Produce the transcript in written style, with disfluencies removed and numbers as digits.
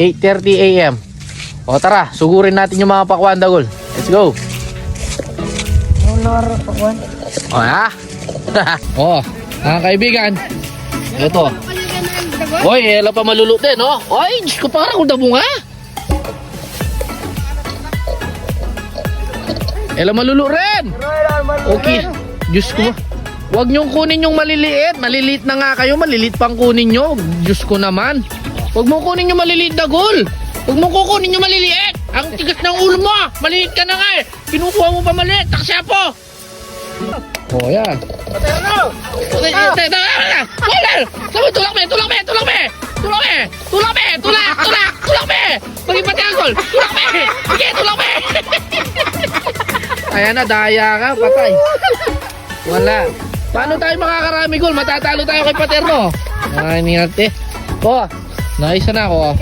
8:30 AM. O tara, sugurin natin yung mga pakwan, Dagol. Let's go. O ha? O, mga kaibigan. Ito. Oy, ela pa malulot din, no? Oy, Diyos ko, parang kung dabunga. Ela malulot rin. Okay. Diyos ko. Huwag niyong kunin yung maliliit. Maliliit na nga kayo, maliliit pang kunin nyo. Diyos ko naman. Huwag mo kunin yung maliliit, Dagol. Huwag mo kukunin yung maliliit. Ang tigas ng ulo mo. Maliliit ka na nga eh. Kinukuha mo pa maliit. Taksya po. Oh, yan. Wala. Sabi, tulak me. Maging Dagol. Tulak me. Sige, tulak me. Ayan na, daya ka. Patay. Wala. Paano tayo makakarami, Gol? Matatalo tayo kay Paterno. Ay, niyate. Oh, naisa na ako.